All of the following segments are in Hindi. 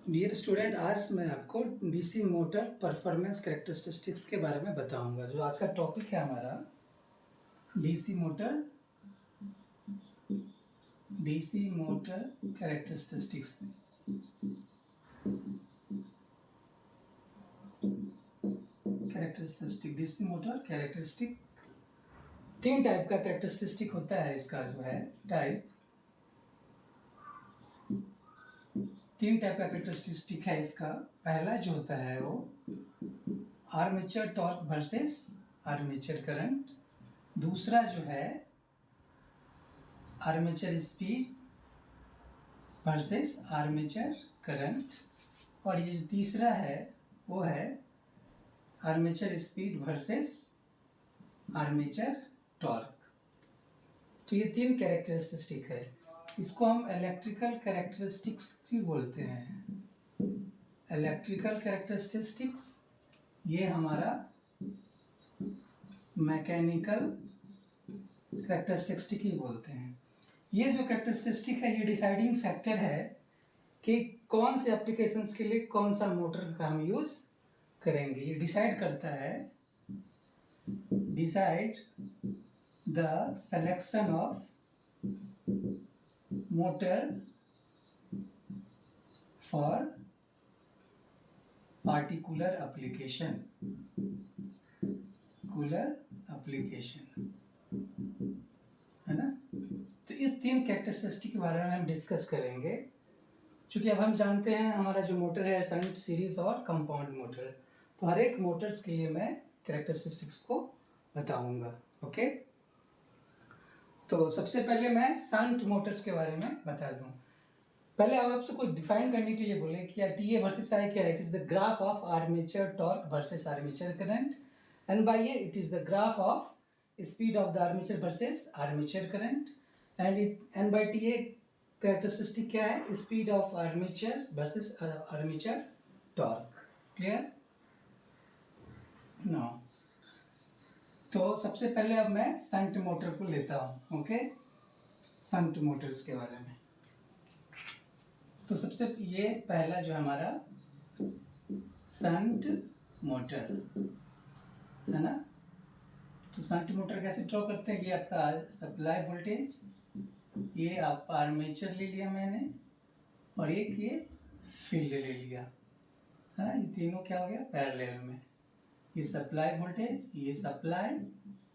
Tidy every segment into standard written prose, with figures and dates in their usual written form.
डियर स्टूडेंट, आज मैं आपको डीसी मोटर परफॉर्मेंस कैरेक्टरिस्टिक्स के बारे में बताऊंगा। जो आज का टॉपिक है हमारा DC motor characteristics. DC motor characteristic तीन टाइप का कैरेक्टरिस्टिक होता है। इसका जो है टाइप, तीन टाइप का कैरेक्टरिस्टिक है इसका। पहला जो होता है वो armature torque versus armature current. दूसरा जो है armature speed versus armature current. और ये जो तीसरा है वो है armature speed versus armature torque. तो ये तीन कैरेक्टरिस्टिक है। इसको हम इलेक्ट्रिकल कैरेक्टरिस्टिक्स भी बोलते हैं। इलेक्ट्रिकल कैरेक्टरिस्टिक्स ये हमारा मैकेनिकल कैरेक्टरिस्टिक्स ही बोलते हैं। ये जो कैरेक्टरिस्टिक है ये डिसाइडिंग फैक्टर है कि कौन से एप्लीकेशंस के लिए कौन सा मोटर का हम यूज करेंगे। ये डिसाइड करता है, decide the selection of motor for particular application, है ना। तो इस तीन कैरेक्टरिस्टिक के बारे में हम डिस्कस करेंगे। चूंकि अब हम जानते हैं हमारा जो मोटर है शंट, सीरीज और कंपाउंड मोटर, तो हर एक मोटर्स के लिए मैं कैरेक्टरिस्टिक्स को बताऊंगा। ओके, तो सबसे पहले मैं शंट मोटर्स के बारे में बता दूं। पहले आपसे कुछ डिफाइन करने के लिए बोले कि टी ए वर्सेस आई क्या है। It is the graph of armature torque versus armature current, and by A it is the graph of speed of the armature versus armature current, and by T A characteristic क्या है, speed of armature versus armature torque. Clear? No, तो सबसे पहले अब मैं शंट मोटर को लेता हूँ। ओके, शंट मोटर्स के बारे में। तो सबसे ये पहला जो हमारा शंट मोटर है ना। तो शंट मोटर कैसे ड्रॉ करते हैं, ये आपका सप्लाई वोल्टेज, ये आप आर्मेचर ले लिया मैंने, और एक ये फील्ड ले लिया, है ना। ये तीनों क्या हो गया, पैरेलल में। ये सप्लाई वोल्टेज, ये सप्लाई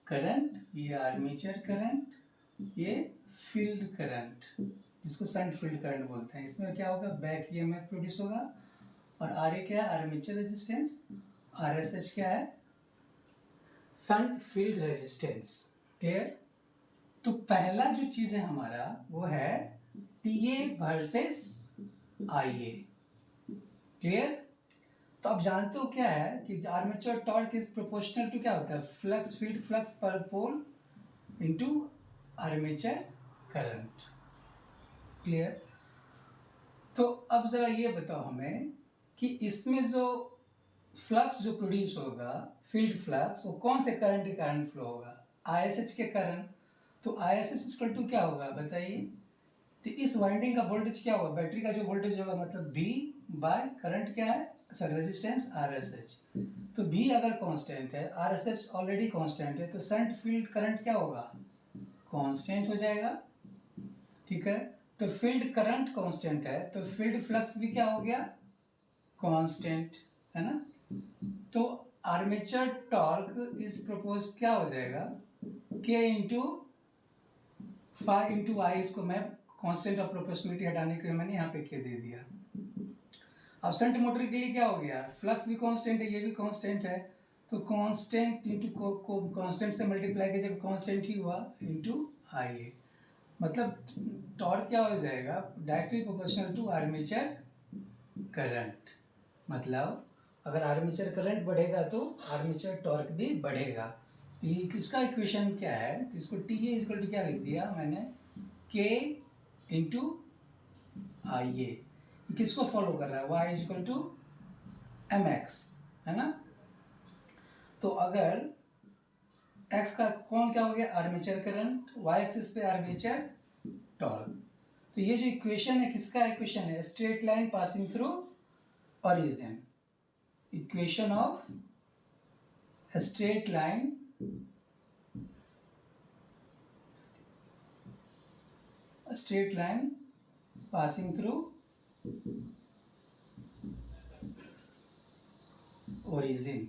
करंट, ये आर्मेचर करंट, ये फील्ड करंट, जिसको शंट फील्ड करंट बोलते हैं। इसमें क्या होगा, बैक ईएमएफ प्रोड्यूस होगा। और आर ए क्या है, armature resistance. R S H क्या है, शंट फील्ड रेजिस्टेंस। क्लियर? तो पहला जो चीज है हमारा वो है T A versus I A. Clear? तो आप जानते हो क्या है कि armature torque is proportional to क्या होता है, flux, field flux per pole into armature current. Clear? तो अब जरा ये बताओ हमें कि इसमें जो फ्लक्स जो प्रोड्यूस होगा, फील्ड फ्लक्स, वो कौन से करंट के कारण फ्लो होगा, आईएसएच के कारण। तो आईएसएच इक्वल टू क्या होगा बताइए। तो इस वाइंडिंग का वोल्टेज क्या होगा, बैटरी का जो वोल्टेज होगा, मतलब V बाय करंट क्या है, सर रेजिस्टेंस RSH। तो V अगर कांस्टेंट है, RSH ऑलरेडी कांस्टेंट है, तो शंट फील्ड करंट क्या होगा, कांस्टेंट हो जाएगा। ठीक है, तो फील्ड करंट कांस्टेंट है तो फील्ड फ्लक्स भी क्या हो गया, कांस्टेंट, है ना। तो आर्मेचर टॉर्क इज प्रपोज क्या हो जाएगा, K इंटू फाइव इंटू आई। इसको मैं कांस्टेंट ऑफ प्रोपोर्शनलिटी हटाने के लिए मैंने यहाँ पे K दे दिया। अब शंट मोटर के लिए क्या हो गया, फ्लक्स भी कांस्टेंट है, ये भी कांस्टेंट है, तो कांस्टेंट इंटू कांस्टेंट से मल्टीप्लाई कीजिए, कांस्टेंट ही हुआ, इंटू आई ए। मतलब टॉर्क क्या हो जाएगा, directly proportional to armature current. मतलब अगर आर्मेचर करंट बढ़ेगा तो आर्मेचर टॉर्क भी बढ़ेगा। ये किसका इक्वेशन क्या है, तो इसको टी ए इक्वल टू क्या लिख दिया मैंने, के इंटू आई ए। किसको फॉलो कर रहा है, y equal to m x, है ना। तो अगर एक्स का कौन क्या हो गया, आर्मेचर करंट, वाई एक्सिस पे आर्मेचर टॉर्क। तो ये जो इक्वेशन है किसका इक्वेशन है, straight line passing through origin. Equation of a straight line passing through origin,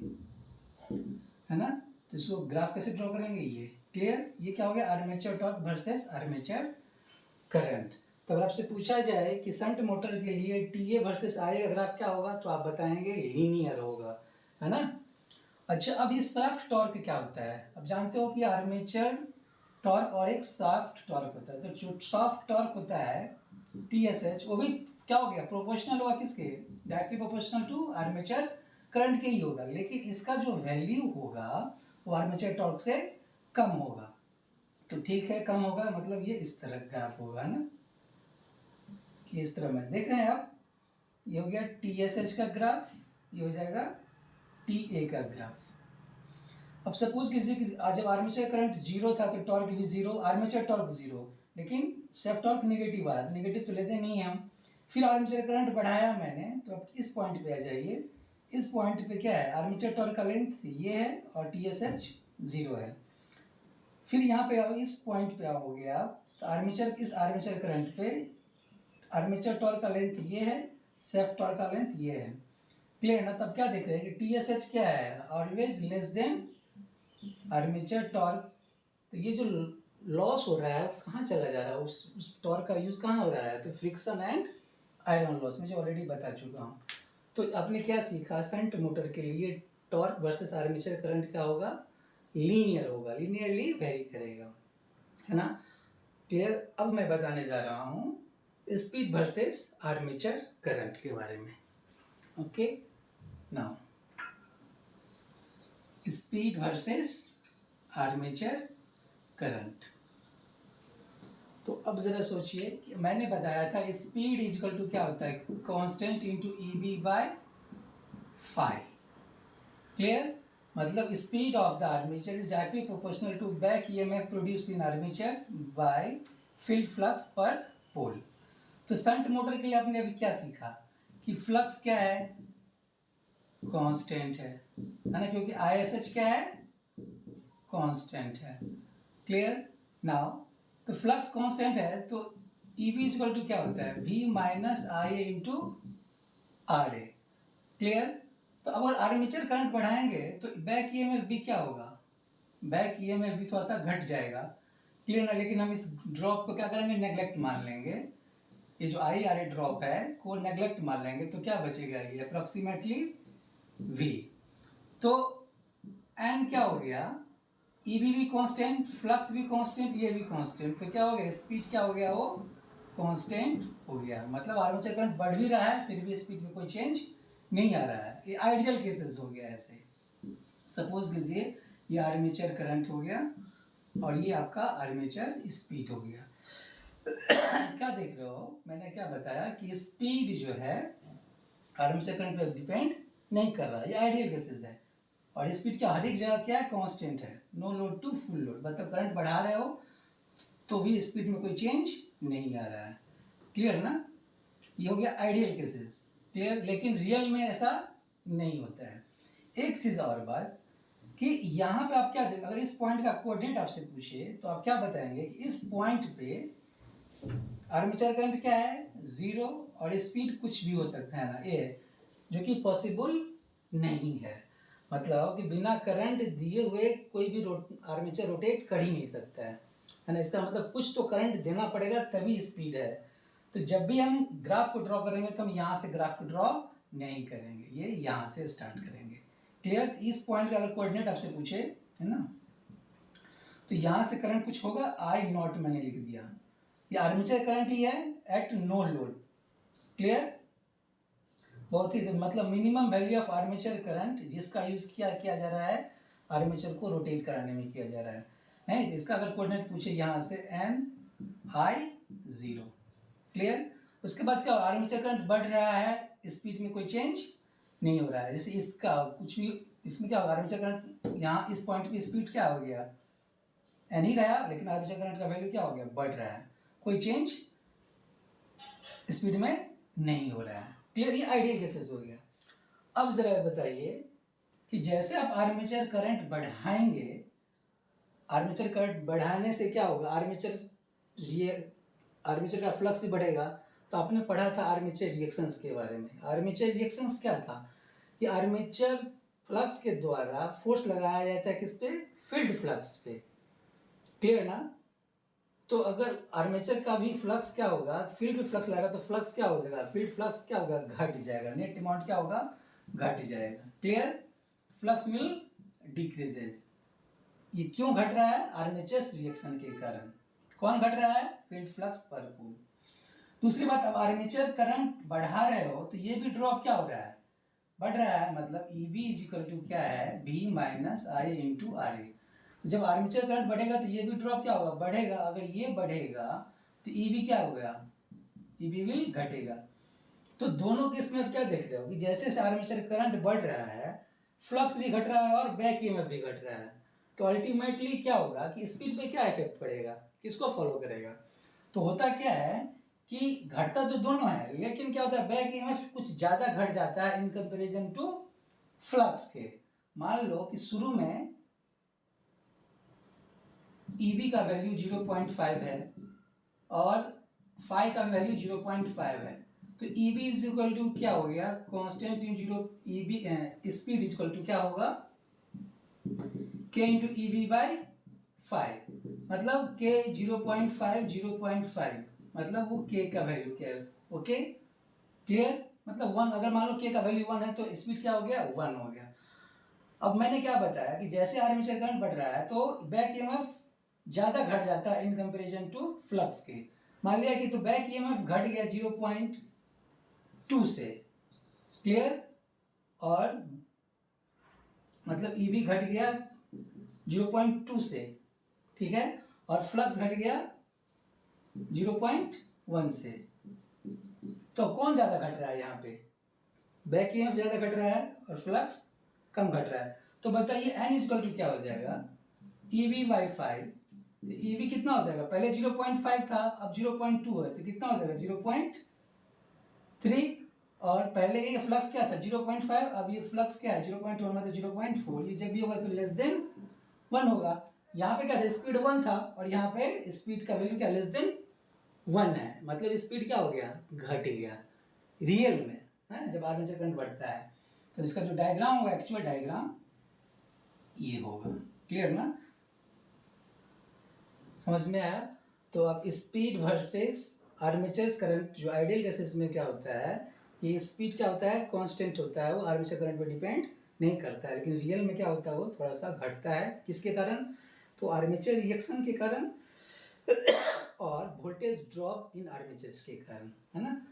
है ना। तो इसको ग्राफ कैसे ड्रॉ करेंगे, ये क्लियर। ये क्या हो गया, armature torque versus armature current. तो अगर आपसे पूछा जाए कि शंट मोटर के लिए टीए वर्सेस आईए का ग्राफ क्या होगा, तो आप बताएंगे लीनियर होगा, है ना। अच्छा, अब ये शाफ्ट टॉर्क क्या होता है। अब जानते हो कि आर्मेचर टॉर्क और एक शाफ्ट टॉर्क होता है। तो जो शाफ्ट टॉर्क होता है TSH, वो भी क्या हो गया, प्रोपोर्शनल होगा किसके, directly proportional to armature current के ही होगा। लेकिन इसका जो वैल्यू होगा वो आर्मेचर टॉर्क से कम होगा। तो ठीक है, कम होगा मतलब ये इस तरह ग्राफ होगा ना, ये इस तरह में देख रहे हैं आप। ये हो गया TSH का ग्राफ, ये हो जाएगा TA का ग्राफ। अब सपोज कीजिए जब आर्मेचर करंट जीरो था तो टॉर्क भी जीरो, आर्मेचर टॉर्क जीरो, लेकिन शाफ्ट टॉर्क नेगेटिव आ रहा, तो नेगेटिव तो लेते नहीं हम। फिर आर्मेचर करंट बढ़ाया मैंने, तो अब इस पॉइंट पे आ जाइए। इस पॉइंट पे क्या है, आर्मेचर टॉर्क का लेंथ ये है और TSH जीरो है। फिर यहाँ पे आओ, इस पॉइंट पे आओगे आप, तो इस आर्मेचर करंट पे आर्मेचर टॉर्क का लेंथ ये है, शाफ्ट टॉर्क का लेंथ ये है, क्लियर ना। तब क्या देख रहे हैं कि TSH क्या है, always less than armature torque. तो ये जो लॉस हो रहा है कहाँ चला जा रहा है, उस टॉर्क का यूज कहाँ हो रहा है, तो फ्रिक्शन एंड आयरन लॉस, मुझे ऑलरेडी बता चुका हूँ। तो आपने क्या सीखा, शंट मोटर के लिए टॉर्क वर्सेस आर्मेचर करंट क्या होगा, लीनियर होगा, लीनियरली वेरी करेगा, है ना, क्लियर। अब मैं बताने जा रहा हूँ स्पीड वर्सेस आर्मेचर करंट के बारे में। Okay, now speed versus armature current. तो अब जरा सोचिए कि मैंने बताया था स्पीड इक्वल टू क्या होता है, constant into EB by phi, clear. मतलब speed of the armature is directly proportional to back EMF produced in armature by field flux per pole. तो शंट मोटर के लिए आपने अभी क्या सीखा कि फ्लक्स क्या है, कांस्टेंट है ना, क्योंकि ISH क्या है, कांस्टेंट है, क्लियर। नाउ तो फ्लक्स कांस्टेंट है, तो EB इक्वल टू क्या होता है, V minus IA into RA, clear. तो अगर आर्मेचर करंट बढ़ाएंगे तो बैक EMF भी क्या होगा, बैक EMF भी थोड़ा सा घट जाएगा, क्लियर ना। लेकिन हम इस ड्रॉप को क्या करेंगे, नेग्लेक्ट मान लेंगे। ये जो IRA ड्रॉप है को नेग्लेक्ट मान लेंगे, तो क्या बचेगा, ये अप्रोक्सीमेटली V। तो N क्या हो गया, EB भी कांस्टेंट, फ्लक्स भी कांस्टेंट, ये भी कांस्टेंट, तो क्या हो गया, स्पीड क्या हो गया, वो कांस्टेंट हो गया। मतलब आर्मेचर करंट बढ़ भी रहा है फिर भी स्पीड में कोई चेंज नहीं आ रहा है। ये आइडियल केसेस हो गया ऐसे। सपोज कीजिए ये आर्मेचर करंट हो गया और ये आपका आर्मेचर स्पीड हो गया। क्या देख रहे हो, मैंने क्या बताया कि स्पीड जो है आर्मेचर करंट पर डिपेंड नहीं कर रहा है, ये आइडियल केसेस है। और स्पीड क्या हर एक जगह क्या है, कांस्टेंट है, no load to full load, मतलब करंट बढ़ा रहे हो तो भी स्पीड में कोई चेंज नहीं आ रहा है, क्लियर ना। ये हो गया आइडियल केसेस, क्लियर। लेकिन रियल में ऐसा नहीं होता है। एक चीज़ और बात कि यहाँ पे आप क्या देख, अगर इस पॉइंट का कोऑर्डिनेट आपसे पूछे तो आप क्या बताएंगे कि इस पॉइंट पे आर्मेचर करंट क्या है, जीरो, और स्पीड कुछ भी हो सकता है ना, ये जो कि पॉसिबल नहीं है। मतलब कि बिना करंट दिए हुए कोई भी आर्मेचर रोटेट कर ही नहीं सकता है ना। इसका मतलब कुछ तो करंट देना पड़ेगा तभी स्पीड है। तो जब भी हम ग्राफ को ड्रॉ करेंगे तो हम यहाँ से ग्राफ को ड्रॉ नहीं करेंगे, ये यहाँ से स्टार्ट करेंगे, क्लियर। तो इस पॉइंट का अगर कोऑर्डिनेट आपसे पूछे, है ना, तो यहाँ से करंट कुछ होगा, I0 मैंने लिख दिया, ये आर्मेचर करंट ही है एट नो लोड, क्लियर। बहुत ही मतलब minimum value of armature current जिसका यूज किया जा रहा है आर्मेचर को रोटेट कराने में किया जा रहा है। इसका अगर कोऑर्डिनेट पूछे यहाँ से NI0, क्लियर। उसके बाद क्या, आर्मेचर करंट बढ़ रहा है, स्पीड में कोई चेंज नहीं हो रहा है। जैसे इसका कुछ भी, इसमें क्या होगा, आर्मेचर करंट यहाँ इस पॉइंट पे स्पीड क्या हो गया, N ही रहा, लेकिन आर्मेचर करंट का वैल्यू क्या हो गया, बढ़ रहा है, कोई चेंज स्पीड में नहीं हो रहा है, क्लियर, ये आइडियल केसेस हो गया। अब जरा बताइए कि जैसे आप आर्मेचर करंट बढ़ाएंगे, आर्मेचर करंट बढ़ाने से क्या होगा, आर्मेचर का फ्लक्स भी बढ़ेगा। तो आपने पढ़ा था आर्मेचर रिएक्शंस के बारे में। आर्मेचर रिएक्शंस क्या था कि आर्मेचर फ्लक्स के द्वारा फोर्स लगाया जाता है किस पे, फील्ड फ्लक्स पे। क्लियर ना। तो अगर आर्मेचर का भी फ्लक्स क्या होगा, फील्ड में फ्लक्स लगाएगा तो फ्लक्स क्या हो जाएगा, फील्ड फ्लक्स क्या होगा, घट जाएगा, नेट अमाउंट क्या होगा, घट जाएगा। Clear, flux will decreases. ये क्यों घट रहा है, आर्मेचर रिएक्शन के कारण। कौन घट रहा है, फील्ड फ्लक्स पर पोल। दूसरी बात, अब आर्मेचर करंट बढ़ा रहे हो तो ये भी ड्रॉप क्या हो रहा है, बढ़ रहा है। मतलब EB इज इक्वल टू क्या है, V माइनस आई इंटू RA। तो जब आर्मेचर करंट बढ़ेगा तो ये भी ड्रॉप क्या होगा, बढ़ेगा। अगर ये बढ़ेगा तो EB क्या हो गया, EB विल घटेगा। तो दोनों केस में आप क्या देख रहे हो कि जैसे आर्मेचर करंट बढ़ रहा है, फ्लक्स भी घट रहा है और बैक EMF भी घट रहा है। तो अल्टीमेटली क्या होगा कि स्पीड पे क्या इफेक्ट पड़ेगा, किसको फॉलो करेगा। तो होता क्या है कि घटता तो दोनों है, लेकिन क्या होता है, बैक EMF कुछ ज्यादा घट जाता है इन कंपैरिजन टू फ्लक्स के। मान लो कि शुरू में EB का वैल्यू 0.5 है और फाई का वैल्यू 0.5 है। तो EB इज इक्वल टू क्या हो गया, constant in zero, EB speed is equal to क्या होगा, K इंटू EB बाई 5। मतलब K 0.5 मतलब वो K का वैल्यू क्या है, ओके। क्लियर, मतलब 1, अगर मान लो K का वैल्यू 1 है तो स्पीड क्या हो गया, 1 हो गया। अब मैंने क्या बताया कि जैसे आर्मेचर करंट बढ़ रहा है तो बैक EMF ज्यादा घट जाता है इन कंपैरिजन टू फ्लक्स के। मान लिया कि तो बैक EMF घट गया 0.2 से। क्लियर, और मतलब EB घट गया 0.2 से, ठीक है, और फ्लक्स घट गया 0.1 से। तो कौन ज्यादा घट रहा है यहाँ पे, बैक EMF ज्यादा घट रहा है और फ्लक्स कम घट रहा है। तो बताइए n इक्वल टू क्या हो जाएगा, EB बाई 5। तो EB कितना हो जाएगा, पहले 0.5 था अब 0.2 है तो कितना हो जाएगा 0.3। और पहले ये फ्लक्स क्या था 0.5, अब ये फ्लक्स क्या है 0.1 मतलब 0.4। ये जब भी होगा तो लेस देन 1 होगा। यहाँ पे क्या था, स्पीड 1 था और यहाँ पे स्पीड का वैल्यू क्या लेस देन 1 है, मतलब स्पीड क्या हो गया, घट गया रियल में है जब आर्मेचर करंट बढ़ता है। तो इसका जो डायग्राम होगा, एक्चुअल डायग्राम ये होगा। क्लियर ना, समझ में आया। तो अब स्पीड वर्सेस आर्मेचर करंट, जो आइडियल केसेस में क्या होता है कि स्पीड क्या होता है, कांस्टेंट होता है, वो आर्मेचर करंट पे डिपेंड नहीं करता है। लेकिन रियल में क्या होता है, वो थोड़ा सा घटता है, किसके कारण, तो आर्मेचर रिएक्शन के कारण और वोल्टेज ड्रॉप इन आर्मेचर्स के कारण, है ना।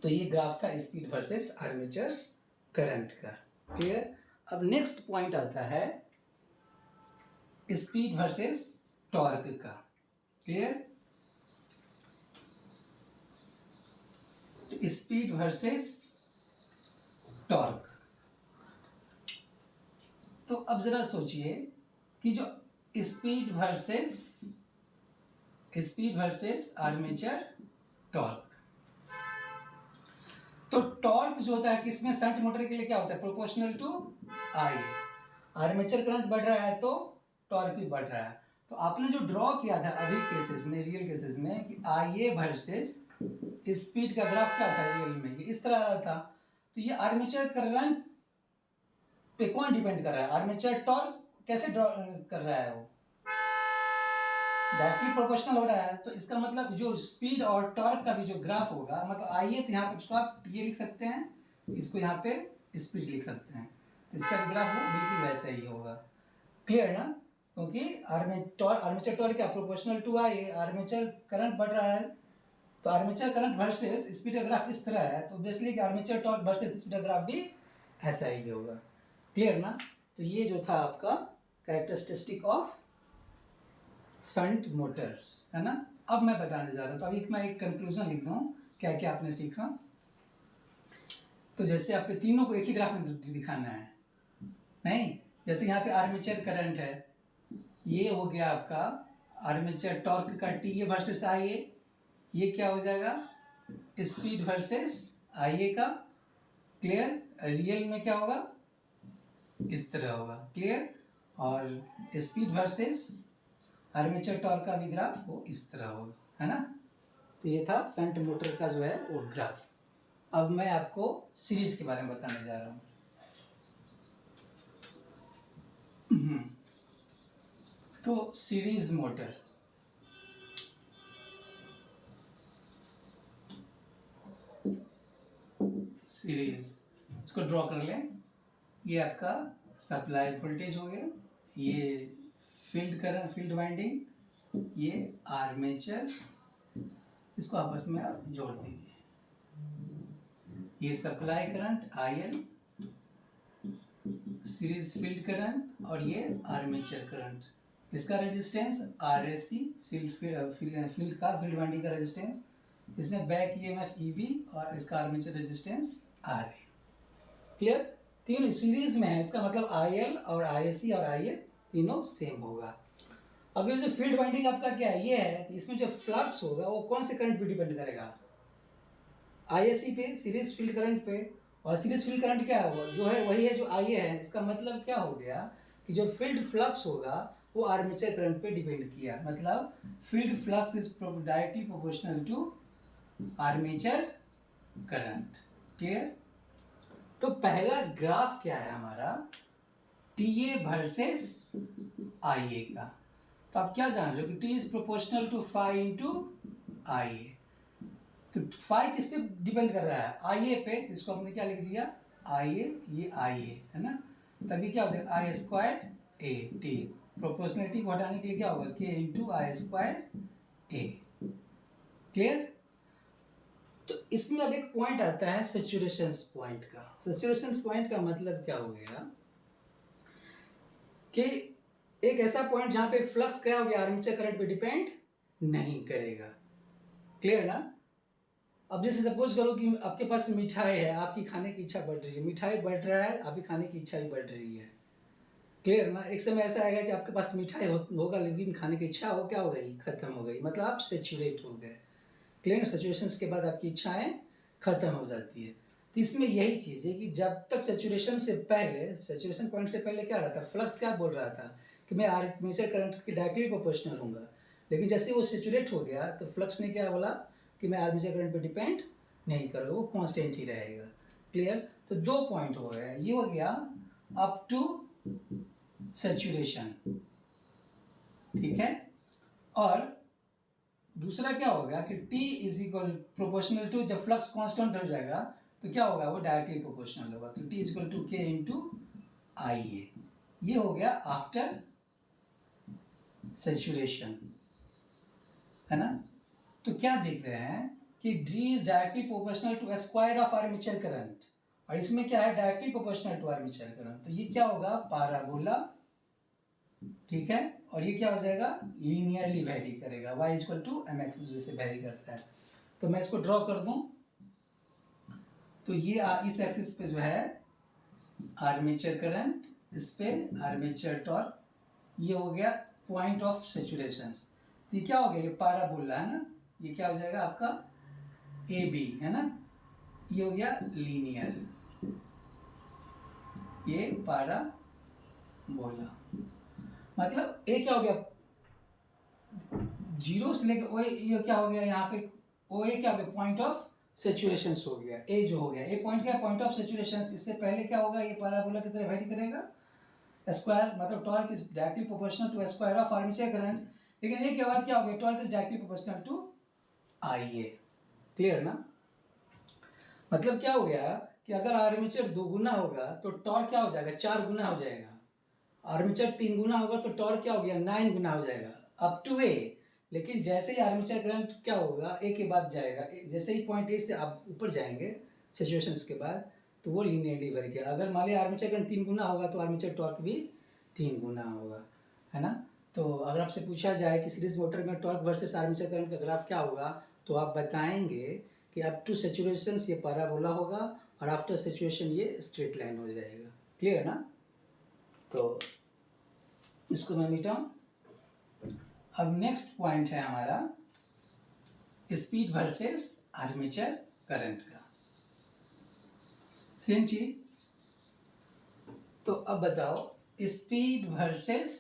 तो ये ग्राफ था स्पीड वर्सेस आर्मेचर्स करंट का। क्लियर, अब नेक्स्ट पॉइंट आता है स्पीड वर्सेस टॉर्क का। क्लियर, तो स्पीड वर्सेस टॉर्क। तो अब जरा सोचिए कि जो स्पीड वर्सेस आर्मेचर टॉर्क। तो टॉर्क जो होता है किसमें, शंट मोटर के लिए क्या होता है, proportional to I. Armature current बढ़ रहा है तो टॉर्क भी बढ़ रहा है। तो आपने जो ड्रॉ किया था अभी केसेस में, रियल केसेस में, कि IA वर्सेस स्पीड का ग्राफ क्या था रियल में, ये इस तरह रहा था। तो ये आर्मेचर करंट पे कौन डिपेंड कर रहा है, आर्मेचर टॉर्क कैसे ड्रॉ कर रहा है, वो डायरेक्टली प्रोपोर्शनल हो रहा है। तो इसका मतलब जो स्पीड और टॉर्क का भी जो ग्राफ होगा, मतलब आइए तो यहाँ पे इसको आप ये लिख सकते हैं, इसको यहाँ पे स्पीड लिख सकते हैं, तो इसका भी ग्राफ बिल्कुल वैसा ही होगा। क्लियर ना, क्योंकि आर्मेचर टॉर्क क्या proportional to I, armature current बढ़ रहा है तो आर्मेचर करंट वर्सेस स्पीड का ग्राफ इस तरह है, तो ऑब्वियसली कि आर्मेचर टॉर्क वर्सेस स्पीड का ग्राफ भी ऐसा ही होगा। क्लियर ना, तो ये जो था आपका कैरेक्टरिस्टिक ऑफ शंट मोटर्स, है ना। अब मैं बताने जा रहा हूँ, तो अभी मैं एक कंक्लूजन लिख दूँ क्या क्या आपने सीखा। तो जैसे आपके तीनों को एक ही ग्राफ में दिखाना है, नहीं, जैसे यहाँ पे आर्मेचर करंट है, ये हो गया आपका आर्मेचर टॉर्क का टी ए वर्सेस आई ए, ये क्या हो जाएगा स्पीड वर्सेस IA का, क्लियर। रियल में क्या होगा, इस तरह होगा, क्लियर। और स्पीड वर्सेस आर्मेचर टॉर्क का भी ग्राफ वो इस तरह होगा, है ना। तो ये था शंट मोटर का जो है वो ग्राफ। अब मैं आपको सीरीज के बारे में बताने जा रहा हूँ। तो सीरीज मोटर, सीरीज, इसको ड्रॉ कर लें। ये आपका सप्लाई वोल्टेज हो गया, ये फील्ड करंट, फील्ड वाइंडिंग, ये आर्मेचर, इसको आपस में आप जोड़ दीजिए। ये supply current IL, series field current, और ये आर्मेचर करंट। इसका रेजिस्टेंस RAC, फील्ड का, फील्ड वाइंडिंग का रेजिस्टेंस। इसमें बैक EMF EB, और इसका आर्मेचर रेजिस्टेंस RA। क्लियर। तीनों सीरीज में है, इसका मतलब IL और IAC और IA तीनों सेम होगा। अब ये जो फील्ड वाइंडिंग आपका क्या है, ये है, तो इसमें जो फ्लक्स होगा वो कौन से करंट पे डिपेंड करेगा, IAC पे, सीरीज फील्ड करंट पे। और सीरीज फील्ड करंट क्या होगा, जो है वही है जो IA है। इसका मतलब क्या हो गया कि जो फील्ड फ्लक्स होगा वो आर्मेचर करंट पे डिपेंड किया, मतलब field flux is directly proportional to armature current. Clear. तो पहला ग्राफ क्या है हमारा, TA वर्सेस IA का। तो आप क्या जान रहे हो कि T is proportional to phi into IA। तो फाई किस पे डिपेंड कर रहा है, IA पे। तो इसको हमने क्या लिख दिया, IA, ये IA है ना। तभी क्या हो जाएगा, I² A T। प्रोपोर्शनलिटी को हटाने के लिए क्या होगा, K into I² A। Clear. तो इसमें अब एक पॉइंट आता है सैचुरेशन पॉइंट का। सैचुरेशन पॉइंट का मतलब क्या हो गया कि एक ऐसा पॉइंट जहां पे फ्लक्स क्या हो गया, आर्मेचर करंट पे डिपेंड नहीं करेगा। क्लियर ना। अब जैसे सपोज करो कि आपके पास मिठाई है, आपकी खाने की इच्छा बढ़ रही है, मिठाई बढ़ रहा है, आपकी खाने की इच्छा भी बढ़ रही है। क्लियर ना। एक समय ऐसा आएगा कि आपके पास मिठाई होगा, लेकिन खाने की इच्छा हो क्या हो गई, खत्म हो गई, मतलब आप सेचुरेट हो गए। क्लियर। सेचुरेशन के बाद आपकी इच्छाएं खत्म हो जाती है। तो इसमें यही चीज़ है कि जब तक सेचुरेशन से पहले, सेचुरेशन पॉइंट से पहले क्या रहा था, फ्लक्स क्या बोल रहा था कि मैं आर्मेचर करंट के डायरेक्टली प्रोपोर्शनल हूँगा। लेकिन जैसे वो सेचुरेट हो गया तो फ्लक्स ने क्या बोला कि मैं आर्मेचर करंट पे डिपेंड नहीं करूँगा, वो कांस्टेंट ही रहेगा। क्लियर। तो दो पॉइंट हो गए, ये हो गया अप टू सेचुरेशन, ठीक है। और दूसरा क्या होगा कि T is equal proportional to, जब फ्लक्स कांस्टेंट हो जाएगा तो क्या होगा, वो डायरेक्टली प्रोपोर्शनल होगा। तो T is equal to K into IA। ये हो गया आफ्टर सेचुरेशन, है ना। तो क्या देख रहे हैं कि D is directly proportional to square of armature current, और इसमें क्या है, directly proportional to armature current. तो ये क्या होगा, पाराबोला, ठीक है। और ये क्या हो जाएगा, लीनियरली वेरी करेगा, y इक्वल टू mx जैसे वेरी करता है। तो मैं इसको ड्रॉ कर दूं, तो ये इस एक्सिस पे जो है आर्मेचर करंट, इस पे आर्मेचर टॉर्क, ये हो गया पॉइंट ऑफ सेचुरेशन। तो ये क्या हो गया, ये पाराबोला है ना, ये क्या हो जाएगा आपका AB, है ना। ये हो गया लीनियर, ये पाराबोला। मतलब ए क्या हो गया, जीरो से लेकर ओ, ये क्या हो गया यहाँ पे, ओ ए क्या हो गया, पॉइंट ऑफ सेचुरेशन हो गया। ए जो हो गया, ए पॉइंट क्या, पॉइंट ऑफ सेचुरेशन। इससे पहले क्या होगा, ये पाराबोला की तरह वेरी करेगा, स्क्वायर, मतलब torque is directly proportional to square of armature current. लेकिन एक के बाद क्या हो गया, torque is directly proportional to IA। Clear ना। मतलब क्या हो गया कि अगर आर्मेचर 2 गुना होगा तो टॉर्क क्या हो जाएगा, 4 गुना हो जाएगा। आर्मेचर 3 गुना होगा तो टॉर्क क्या हो गया, 9 गुना हो जाएगा, अप टू A। लेकिन जैसे ही आर्मेचर करंट क्या होगा, A के बाद जाएगा, जैसे ही पॉइंट A से आप ऊपर जाएंगे सेचुरेशन के बाद, तो वो लीनियरली बढ़ गया। अगर मान लिया आर्मेचर करंट 3 गुना होगा तो आर्मेचर टॉर्क भी 3 गुना होगा, है ना। तो अगर आपसे पूछा जाए कि सीरीज मोटर में टॉर्क वर्सेस आर्मेचर करंट का ग्राफ क्या होगा, तो आप बताएंगे कि अप टू सेचुरेशन ये पैराबोला होगा, और आफ्टर सेचुरेशन ये स्ट्रेट लाइन हो जाएगा। क्लियर ना। तो इसको मैं मिटाऊं। अब नेक्स्ट पॉइंट है हमारा स्पीड वर्सेस आर्मेचर करंट का। सेम चीज। तो अब बताओ स्पीड वर्सेस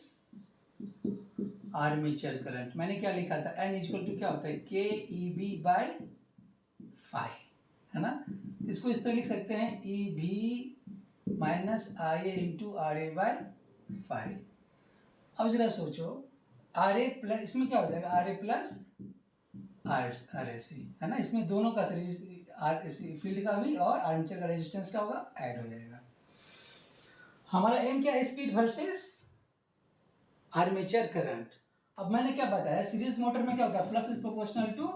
आर्मेचर करंट। मैंने क्या लिखा था, एन इक्वल टू क्या होता है, के ई बी बाई फाई, है ना। इसको इस तरह लिख सकते हैं, E B minus I A into R A by phi. अब जरा सोचो, आर ए प्लस, इसमें क्या हो जाएगा, are A plus R A सी, है ना। इसमें दोनों का फील्ड का भी और आर्मेचर का रेजिस्टेंस क्या होगा, ऐड हो जाएगा। हमारा एम क्या है, स्पीड वर्सेस आर्मेचर करंट। अब मैंने क्या बताया, सीरीज मोटर में क्या होता है, फ्लक्स इज प्रोपोर्शनल टू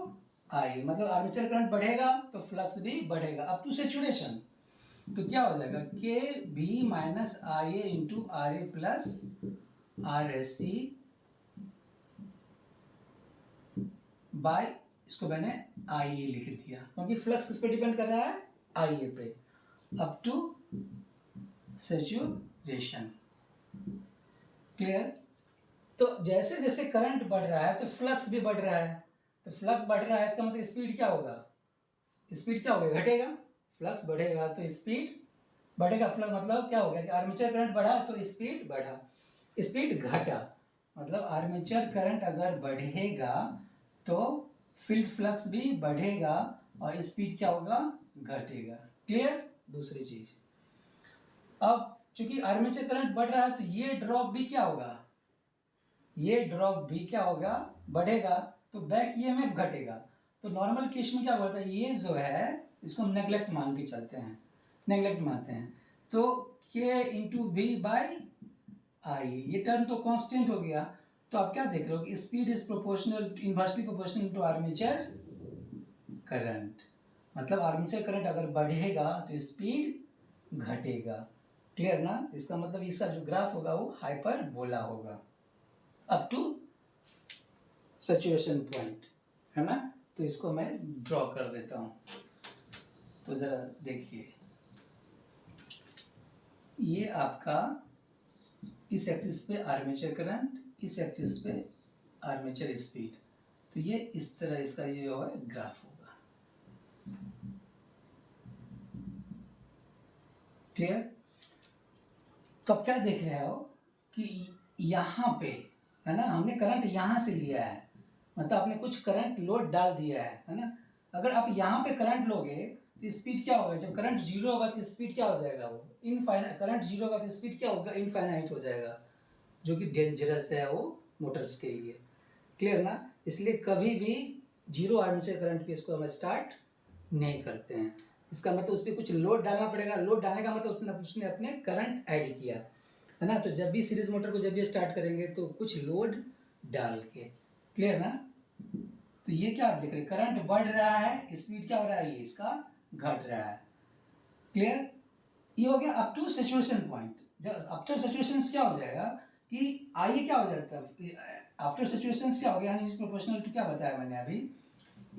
आई, मतलब आर्मेचर करंट बढ़ेगा तो फ्लक्स भी बढ़ेगा अप टू सैचुरेशन। तो क्या हो जाएगा, K B minus I A into R A plus R S C by, इसको मैंने आई ए लिख दिया क्योंकि फ्लक्स किस पे डिपेंड कर रहा है, आई ए पे, अप टू सैचुरेशन। क्लियर। तो जैसे जैसे करंट बढ़ रहा है तो फ्लक्स भी बढ़ रहा है, तो फ्लक्स बढ़ रहा है इसका मतलब स्पीड क्या होगा, स्पीड क्या होगा, घटेगा। फ्लक्स बढ़ेगा तो स्पीड बढ़ेगा, फ्लक्स मतलब क्या हो गया कि आर्मेचर करंट बढ़ा तो स्पीड बढ़ा, स्पीड घटा, मतलब आर्मेचर करंट अगर बढ़ेगा तो फील्ड फ्लक्स भी बढ़ेगा और स्पीड क्या होगा, घटेगा। क्लियर। दूसरी चीज, अब चूंकि आर्मेचर करंट बढ़ रहा है तो ये ड्रॉप भी क्या होगा, ये ड्रॉप भी क्या होगा, बढ़ेगा, तो बैक ईएमएफ घटेगा। तो नॉर्मल केस में क्या होता है, ये जो है इसको हम नेग्लेक्ट मान के चलते हैं, नेग्लेक्ट मानते हैं। तो के इंटू बी बाई आई, ये टर्म तो कांस्टेंट हो गया। तो आप क्या देख रहे हो कि speed is proportional, inversely proportional to armature current, मतलब आर्मेचर करंट अगर बढ़ेगा तो स्पीड घटेगा। क्लियर ना। इसका मतलब इसका जो ग्राफ होगा वो हाइपरबोला होगा अप टू सैचुरेशन पॉइंट, है ना। तो इसको मैं ड्रॉ कर देता हूं, तो जरा देखिए, ये आपका इस एक्सिस पे आर्मेचर करंट, इस एक्सिस पे आर्मेचर स्पीड, तो ये इस तरह इसका ये जो है ग्राफ होगा। क्लियर। तो अब क्या देख रहे हो कि यहां पे, है ना, हमने करंट यहां से लिया है, मतलब आपने कुछ करंट लोड डाल दिया है ना। अगर आप यहाँ पे करंट लोगे तो स्पीड क्या होगा, जब करंट जीरो होगा तो स्पीड क्या हो जाएगा, वो इनफाइनाइट, करंट जीरो होगा तो स्पीड क्या होगा, इनफाइनाइट हो जाएगा, जो कि डेंजरस है वो मोटर्स के लिए। क्लियर ना। इसलिए कभी भी जीरो आर्मेचर करंट पे इसको हम स्टार्ट नहीं करते हैं। इसका मतलब उस पर कुछ लोड डालना पड़ेगा, लोड डालने का मतलब उसने अपने करंट ऐड किया, है ना। तो जब भी सीरीज मोटर को जब भी स्टार्ट करेंगे तो कुछ लोड डाल के। क्लियर ना। तो ये क्या आप देख रहे हैं, करंट बढ़ रहा है, स्पीड क्या हो रहा है, ये इसका घट रहा है। क्लियर। ये हो गया अप टू सैचुरेशन पॉइंट। जब आफ्टर सैचुरेशन क्या हो जाएगा कि आई क्या हो जाता है, आफ्टर सैचुरेशन क्या हो गया, इज प्रोपोर्शनल टू क्या बताया मैंने अभी,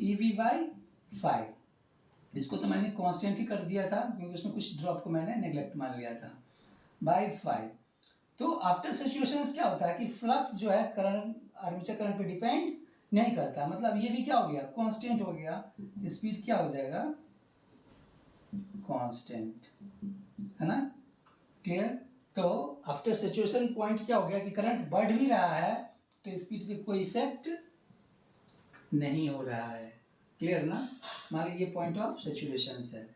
ई वी बाई फाइव। इसको तो मैंने कांस्टेंट ही कर दिया था क्योंकि उसमें कुछ ड्रॉप को मैंने नेग्लेक्ट मान लिया था, बाई फाइव। तो आफ्टर सैचुरेशन क्या होता है कि फ्लक्स जो है करंट, आर्मेचर करंट पे डिपेंड नहीं करता, मतलब ये भी क्या हो गया, कांस्टेंट हो गया, स्पीड क्या हो जाएगा, कांस्टेंट, है ना। क्लियर। तो आफ्टर सैचुरेशन पॉइंट क्या हो गया कि करंट बढ़ भी रहा है तो स्पीड पे कोई इफेक्ट नहीं हो रहा है। क्लियर ना। मान लीजिए ये पॉइंट ऑफ सैचुरेशन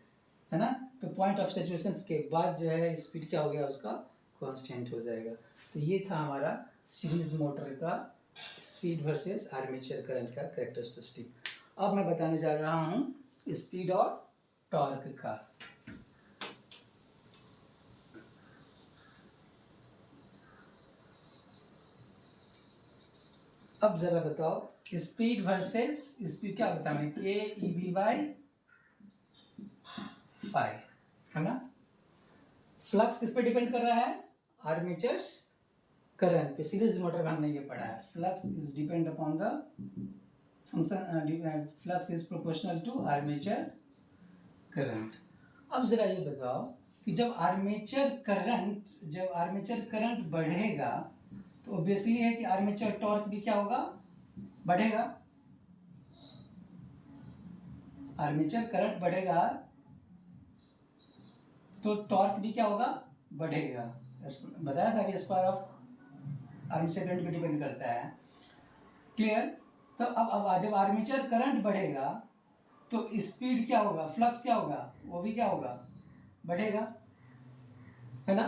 है ना। तो पॉइंट ऑफ सैचुरेशन के बाद जो है स्पीड क्या हो गया, उसका कांस्टेंट हो जाएगा। तो ये था हमारा सीरीज मोटर का स्पीड वर्सेस आर्मेचर करंट का कैरेक्टरिस्टिक। अब मैं बताने जा रहा हूँ स्पीड और टॉर्क का। अब जरा बताओ स्पीड वर्सेस स्पीड क्या बताया मैंने, के ई बी बाई फाइव, है ना। फ्लक्स किस पे डिपेंड कर रहा है, आर्मेचर्स करंट पे। सीरीज मोटर में हमने ये पढ़ा है, flux is depend upon the function, flux is proportional to armature current. अब जरा ये बताओ कि जब आर्मेचर करंट बढ़ेगा तो ऑब्वियसली है कि आर्मेचर टॉर्क भी क्या होगा, बढ़ेगा। आर्मेचर करंट बढ़ेगा तो टॉर्क भी क्या होगा, बढ़ेगा। बताया था अभी स्क्वायर ऑफ आर्मेचर करंट पे डिपेंड करता है। क्लियर। तो अब जब आर्मेचर करंट बढ़ेगा तो स्पीड क्या होगा, फ्लक्स क्या होगा, वो भी क्या होगा, बढ़ेगा, है ना।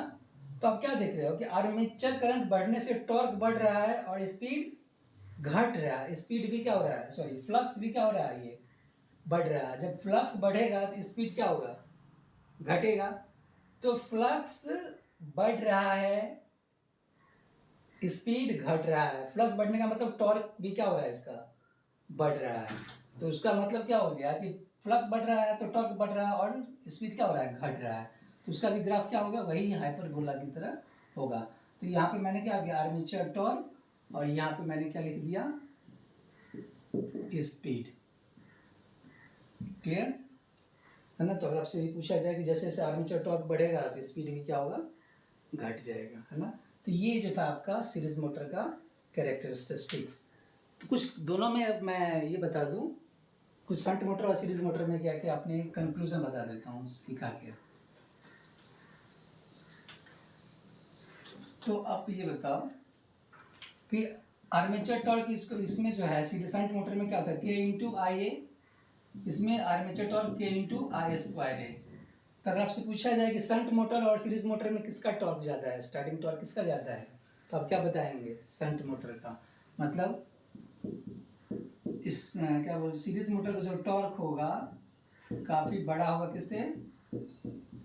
तो अब क्या देख रहे हो कि आर्मेचर करंट बढ़ने से टॉर्क बढ़ रहा है और स्पीड घट रहा है। स्पीड भी क्या हो रहा है, सॉरी फ्लक्स भी क्या हो रहा है, ये बढ़ रहा है। जब फ्लक्स बढ़ेगा तो स्पीड क्या होगा, घटेगा। तो फ्लक्स बढ़ रहा है, स्पीड घट रहा है। फ्लक्स बढ़ने का मतलब टॉर्क भी क्या हो रहा है, इसका बढ़ रहा है। तो इसका मतलब क्या हो गया कि फ्लक्स बढ़ रहा है तो टॉर्क बढ़ रहा है और स्पीड क्या हो रहा है, घट रहा है। तो उसका भी ग्राफ क्या होगा, वही हाइपरबोला की तरह होगा। तो यहाँ पे मैंने क्या किया, आर्मेचर टॉर्क, और यहाँ पे मैंने क्या लिख दिया, स्पीड। क्लियर है ना। तो अगर आपसे ये पूछा जाए कि जैसे जैसे आर्मेचर टॉर्क बढ़ेगा तो स्पीड भी क्या होगा, घट जाएगा, है ना। तो ये जो था आपका सीरीज मोटर का कैरेक्टरिस्टिक्स। तो कुछ दोनों में मैं ये बता दूं, कुछ शंट मोटर और सीरीज मोटर में क्या क्या आपने कंक्लूजन बता देता हूँ सिखा के। तो आप ये बताओ कि आर्मेचर टॉर्क इसको इसमें जो है सीरीज शंट मोटर में क्या होता है, के इंटू आई ए, इसमें आर्मेचर टॉर्क के इंटू आई स्क्वायर है। तो अगर आपसे पूछा जाए कि शंट मोटर और सीरीज मोटर में किसका टॉर्क ज़्यादा है, स्टार्टिंग टॉर्क किसका ज़्यादा है, तो आप क्या बताएंगे, शंट मोटर का। मतलब इस क्या बोल, सीरीज मोटर का जो टॉर्क होगा काफ़ी बड़ा होगा किससे,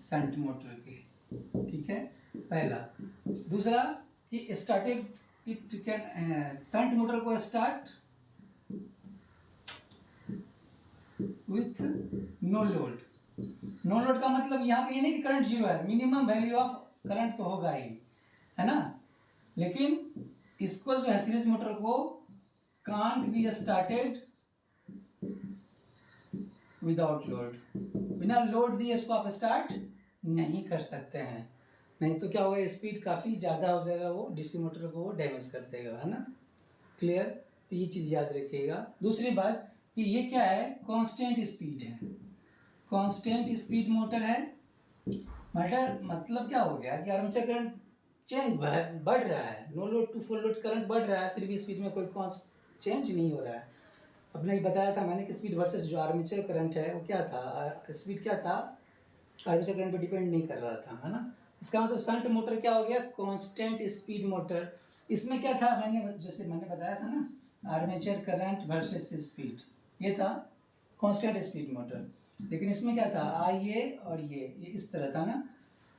शंट मोटर के। ठीक है, पहला। दूसरा कि started it can, shunt motor को start with no load. No load का मतलब यहाँ पे ये नहीं कि करंट जीरो है, मिनिमम वैल्यू ऑफ करंट तो होगा ही, है ना। लेकिन इसको जो है सीरीज मोटर को can't be started without load, बिना लोड दिए इसको आप स्टार्ट नहीं कर सकते हैं। नहीं तो क्या होगा, स्पीड काफ़ी ज़्यादा हो जाएगा, वो डीसी मोटर को वो डैमेज कर देगा, है ना। क्लियर। तो ये चीज़ याद रखिएगा। दूसरी बात कि ये क्या है, कांस्टेंट स्पीड है, कांस्टेंट स्पीड मोटर है। मतलब क्या हो गया कि आर्मेचर करंट चेंज बढ़ रहा है, no load to full load current बढ़ रहा है, फिर भी स्पीड में कोई चेंज नहीं हो रहा है। अपने बताया था मैंने कि स्पीड वर्सेस जो आर्मेचर करंट है वो क्या था, स्पीड क्या था, आर्मेचर करंट पे डिपेंड नहीं कर रहा था, है ना। इसका मतलब शंट मोटर क्या हो गया, कांस्टेंट स्पीड मोटर। इसमें क्या था, जैसे मैंने बताया था ना, आर्मेचर करंट वर्सेस स्पीड, ये था कांस्टेंट स्पीड मोटर। लेकिन इसमें क्या था, आई ए और ये इस तरह था ना।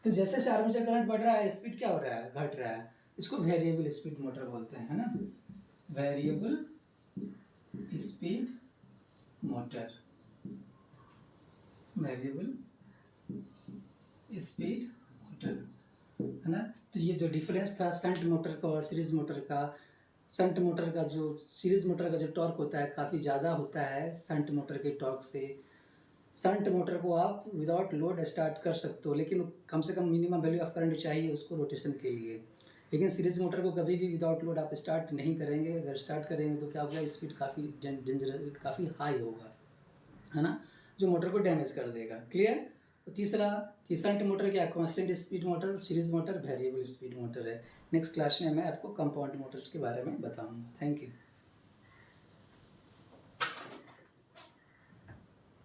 तो जैसे जैसे आर्मेचर करंट बढ़ रहा है स्पीड क्या हो रहा है, घट रहा है। इसको वेरिएबल स्पीड मोटर बोलते हैं, है ना, variable speed motor, variable speed motor, है ना। तो ये जो डिफरेंस था शंट मोटर का और सीरीज मोटर का, शंट मोटर का जो सीरीज मोटर का जो टॉर्क होता है काफ़ी ज़्यादा होता है शंट मोटर के टॉर्क से। शंट मोटर को आप विदाउट लोड स्टार्ट कर सकते हो, लेकिन कम से कम मिनिमम वैल्यू ऑफ करंट चाहिए उसको रोटेशन के लिए। लेकिन सीरीज मोटर को कभी भी विदाउट लोड आप स्टार्ट नहीं करेंगे। अगर स्टार्ट करेंगे तो क्या होगा, स्पीड काफ़ी डेंजर काफ़ी हाई होगा, है ना, जो मोटर को डैमेज कर देगा। क्लियर। तो तीसरा कि शंट मोटर क्या, constant speed motor, series motor variable speed motor है। नेक्स्ट क्लास में मैं आपको कंपाउंड मोटर्स के बारे में बताऊँगा। Thank you.